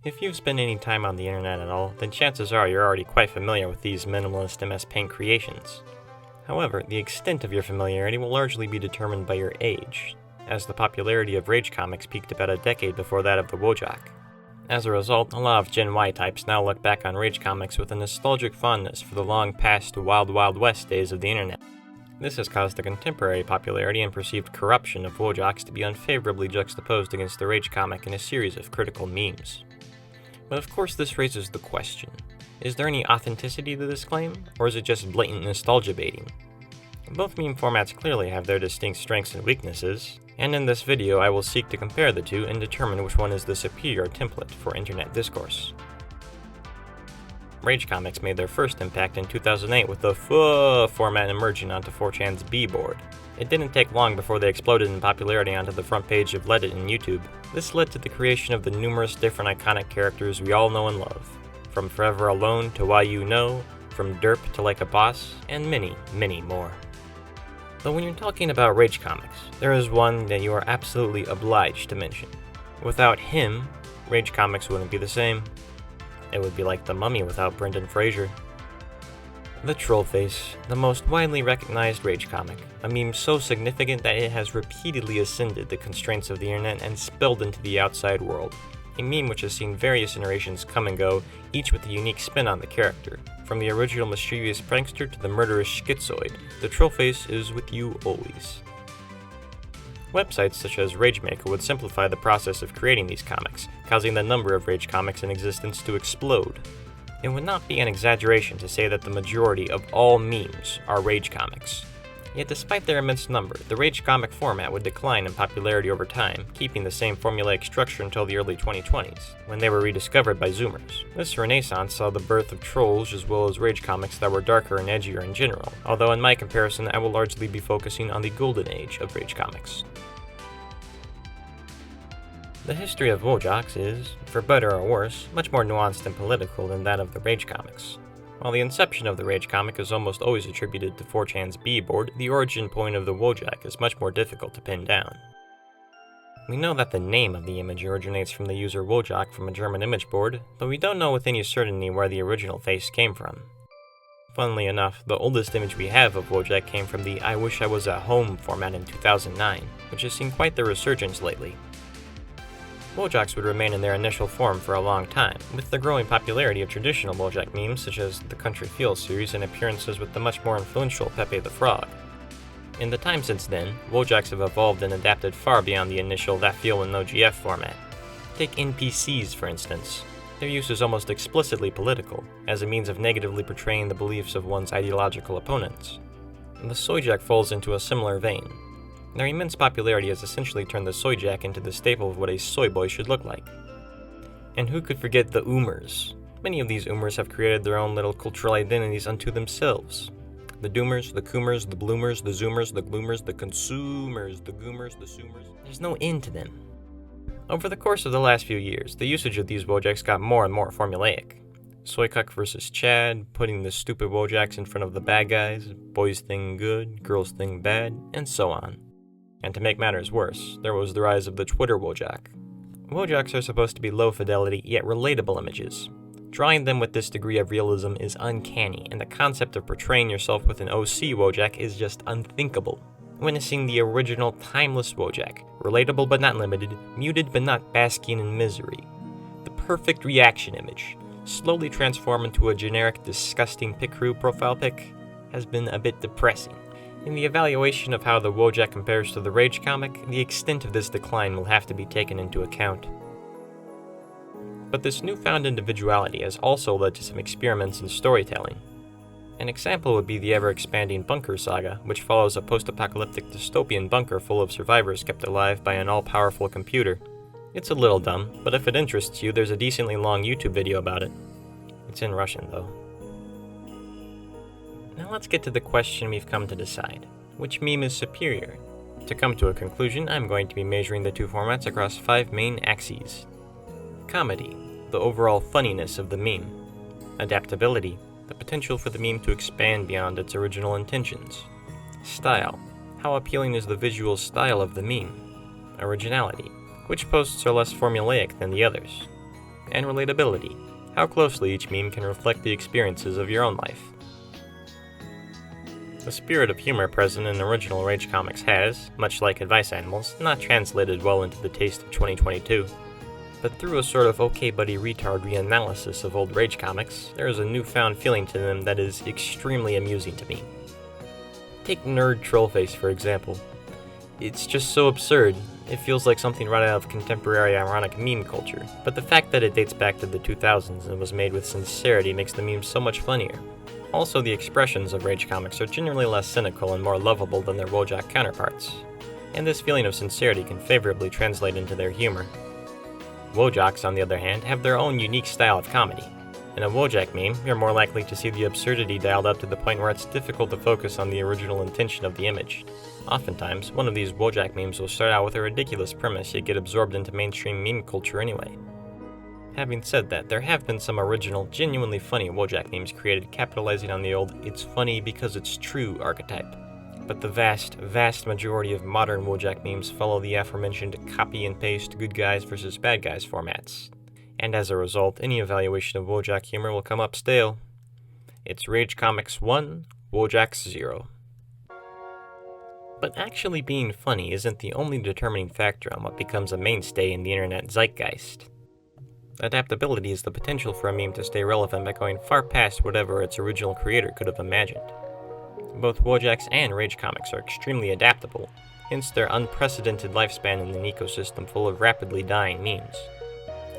If you've spent any time on the internet at all, then chances are you're already quite familiar with these minimalist MS Paint creations. However, the extent of your familiarity will largely be determined by your age, as the popularity of Rage comics peaked about a decade before that of the Wojak. As a result, a lot of Gen Y types now look back on Rage comics with a nostalgic fondness for the long past Wild Wild West days of the internet. This has caused the contemporary popularity and perceived corruption of Wojaks to be unfavorably juxtaposed against the Rage comic in a series of critical memes. But of course this raises the question, is there any authenticity to this claim, or is it just blatant nostalgia baiting? Both meme formats clearly have their distinct strengths and weaknesses, and in this video I will seek to compare the two and determine which one is the superior template for internet discourse. Rage comics made their first impact in 2008 with the format emerging onto 4chan's B-board. It didn't take long before they exploded in popularity onto the front page of Reddit and YouTube. This led to the creation of the numerous different iconic characters we all know and love, from Forever Alone to Why You Know, from Derp to Like a Boss, and many, many more. Though when you're talking about Rage comics, there is one that you are absolutely obliged to mention. Without him, Rage comics wouldn't be the same. It would be like The Mummy without Brendan Fraser. The Trollface, the most widely recognized Rage comic, a meme so significant that it has repeatedly ascended the constraints of the internet and spilled into the outside world. A meme which has seen various iterations come and go, each with a unique spin on the character. From the original mischievous prankster to the murderous schizoid, the Trollface is with you always. Websites such as RageMaker would simplify the process of creating these comics, causing the number of Rage comics in existence to explode. It would not be an exaggeration to say that the majority of all memes are Rage comics. Yet despite their immense number, the Rage comic format would decline in popularity over time, keeping the same formulaic structure until the early 2020s, when they were rediscovered by Zoomers. This renaissance saw the birth of trolls as well as Rage comics that were darker and edgier in general, although in my comparison I will largely be focusing on the golden age of Rage comics. The history of Wojaks is, for better or worse, much more nuanced and political than that of the Rage comics. While the inception of the Rage comic is almost always attributed to 4chan's B-board, the origin point of the Wojak is much more difficult to pin down. We know that the name of the image originates from the user Wojak from a German image board, but we don't know with any certainty where the original face came from. Funnily enough, the oldest image we have of Wojak came from the I Wish I Was at Home format in 2009, which has seen quite the resurgence lately. Wojaks would remain in their initial form for a long time, with the growing popularity of traditional Wojak memes such as the Country Feel series and appearances with the much more influential Pepe the Frog. In the time since then, Wojaks have evolved and adapted far beyond the initial That Feel and No GF format. Take NPCs for instance. Their use is almost explicitly political, as a means of negatively portraying the beliefs of one's ideological opponents. The Soyjak falls into a similar vein. Their immense popularity has essentially turned the Soyjak into the staple of what a soy boy should look like. And who could forget the Oomers? Many of these Oomers have created their own little cultural identities unto themselves. The Doomers, the Coomers, the Bloomers, the Zoomers, the Gloomers, the Consumers, the Goomers, the Soomers. There's no end to them. Over the course of the last few years, the usage of these Wojaks got more and more formulaic. Soycuck versus Chad, putting the stupid Wojaks in front of the bad guys, boys thing good, girls thing bad, and so on. And to make matters worse, there was the rise of the Twitter Wojak. Wojaks are supposed to be low-fidelity yet relatable images. Drawing them with this degree of realism is uncanny, and the concept of portraying yourself with an OC Wojak is just unthinkable. Witnessing the original timeless Wojak, relatable but not limited, muted but not basking in misery. The perfect reaction image, slowly transform into a generic disgusting pic crew profile pic, has been a bit depressing. In the evaluation of how the Wojak compares to the Rage comic, the extent of this decline will have to be taken into account. But this newfound individuality has also led to some experiments in storytelling. An example would be the ever-expanding Bunker saga, which follows a post-apocalyptic dystopian bunker full of survivors kept alive by an all-powerful computer. It's a little dumb, but if it interests you, there's a decently long YouTube video about it. It's in Russian, though. Now let's get to the question we've come to decide. Which meme is superior? To come to a conclusion, I'm going to be measuring the two formats across 5 main axes. Comedy, the overall funniness of the meme. Adaptability, the potential for the meme to expand beyond its original intentions. Style, how appealing is the visual style of the meme. Originality, which posts are less formulaic than the others. and relatability, how closely each meme can reflect the experiences of your own life. The spirit of humor present in original Rage comics has, much like Advice Animals, not translated well into the taste of 2022. But through a sort of okay buddy retard reanalysis of old Rage comics, there is a newfound feeling to them that is extremely amusing to me. Take Nerd Trollface for example. It's just so absurd, it feels like something right out of contemporary ironic meme culture, but the fact that it dates back to the 2000s and was made with sincerity makes the meme so much funnier. Also, the expressions of Rage comics are generally less cynical and more lovable than their Wojak counterparts, and this feeling of sincerity can favorably translate into their humor. Wojaks, on the other hand, have their own unique style of comedy. In a Wojak meme, you're more likely to see the absurdity dialed up to the point where it's difficult to focus on the original intention of the image. Oftentimes, one of these Wojak memes will start out with a ridiculous premise yet get absorbed into mainstream meme culture anyway. Having said that, there have been some original, genuinely funny Wojak memes created capitalizing on the old "it's funny because it's true" archetype. But the vast majority of modern Wojak memes follow the aforementioned copy and paste good guys versus bad guys formats. And as a result, any evaluation of Wojak humor will come up stale. It's Rage Comics 1, Wojaks 0. But actually being funny isn't the only determining factor on what becomes a mainstay in the internet zeitgeist. Adaptability is the potential for a meme to stay relevant by going far past whatever its original creator could have imagined. Both Wojaks and Rage comics are extremely adaptable, hence their unprecedented lifespan in an ecosystem full of rapidly dying memes.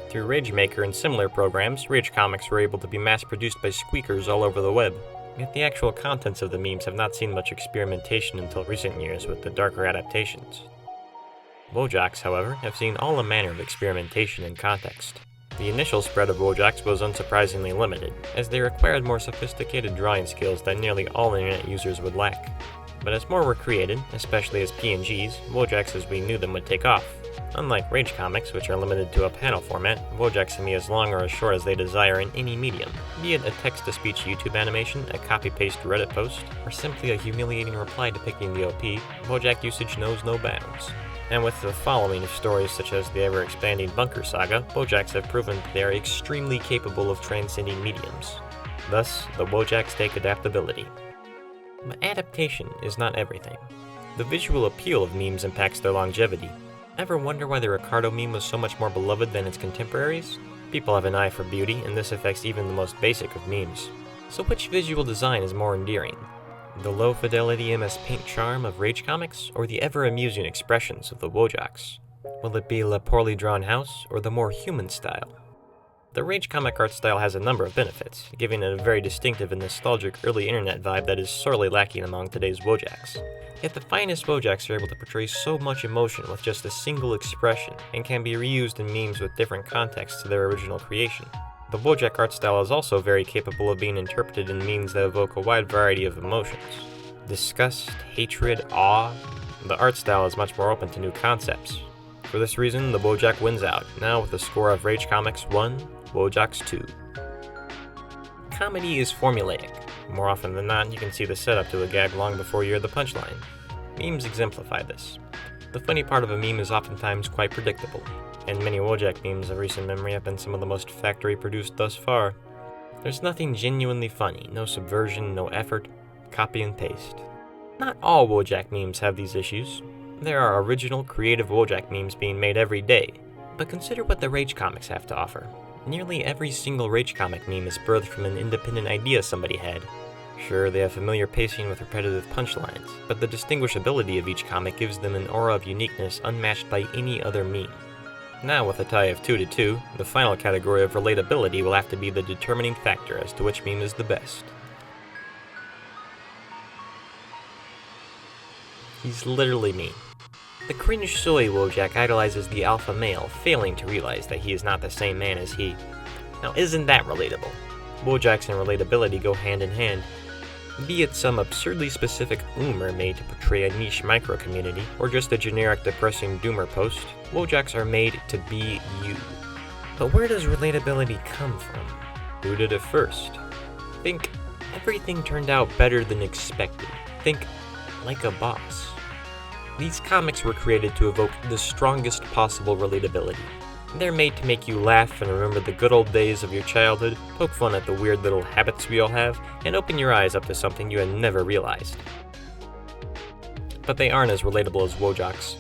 Through RageMaker and similar programs, Rage comics were able to be mass-produced by squeakers all over the web, yet the actual contents of the memes have not seen much experimentation until recent years with the darker adaptations. Wojaks, however, have seen all manner of experimentation and context. The initial spread of Wojaks was unsurprisingly limited, as they required more sophisticated drawing skills that nearly all internet users would lack. But as more were created, especially as PNGs, Wojaks as we knew them would take off. Unlike Rage comics, which are limited to a panel format, Wojaks can be as long or as short as they desire in any medium, be it a text-to-speech YouTube animation, a copy-paste Reddit post, or simply a humiliating reply depicting the OP. Wojak usage knows no bounds. And with the following of stories such as the ever-expanding Bunker Saga, Wojaks have proven they are extremely capable of transcending mediums. Thus, the Wojaks take adaptability. But adaptation is not everything. The visual appeal of memes impacts their longevity. Ever wonder why the Ricardo meme was so much more beloved than its contemporaries? People have an eye for beauty, and this affects even the most basic of memes. So which visual design is more endearing? The low-fidelity MS Paint charm of Rage comics, or the ever-amusing expressions of the Wojaks? Will it be the poorly drawn house, or the more human style? The Rage comic art style has a number of benefits, giving it a very distinctive and nostalgic early internet vibe that is sorely lacking among today's Wojaks. Yet the finest Wojaks are able to portray so much emotion with just a single expression, and can be reused in memes with different contexts to their original creation. The Wojak art style is also very capable of being interpreted in memes that evoke a wide variety of emotions. Disgust, hatred, awe. The art style is much more open to new concepts. For this reason, the Wojak wins out, now with a score of Rage Comics 1, Wojaks 2. Comedy is formulaic. More often than not, you can see the setup to a gag long before you hear the punchline. Memes exemplify this. The funny part of a meme is oftentimes quite predictable, and many Wojak memes of recent memory have been some of the most factory-produced thus far. There's nothing genuinely funny, no subversion, no effort, copy and paste. Not all Wojak memes have these issues. There are original, creative Wojak memes being made every day, but consider what the Rage comics have to offer. Nearly every single Rage comic meme is birthed from an independent idea somebody had. Sure, they have familiar pacing with repetitive punchlines, but the distinguishability of each comic gives them an aura of uniqueness unmatched by any other meme. Now, with a tie of 2-2, the final category of relatability will have to be the determining factor as to which meme is the best. He's literally me. The cringe soy Wojak idolizes the alpha male, failing to realize that he is not the same man as he. Now isn't that relatable? Wojaks and relatability go hand in hand. Be it some absurdly specific umor made to portray a niche micro-community, or just a generic depressing doomer post, Wojaks are made to be you. But where does relatability come from? Who did it first? Think, everything turned out better than expected. Think, like a boss. These comics were created to evoke the strongest possible relatability. They're made to make you laugh and remember the good old days of your childhood, poke fun at the weird little habits we all have, and open your eyes up to something you had never realized. But they aren't as relatable as Wojaks.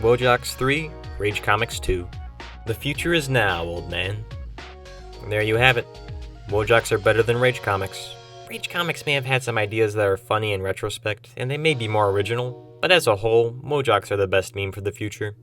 Wojaks 3, Rage Comics 2. The future is now, old man. And there you have it. Wojaks are better than Rage Comics. Rage Comics may have had some ideas that are funny in retrospect, and they may be more original, but as a whole, Wojaks are the best meme for the future.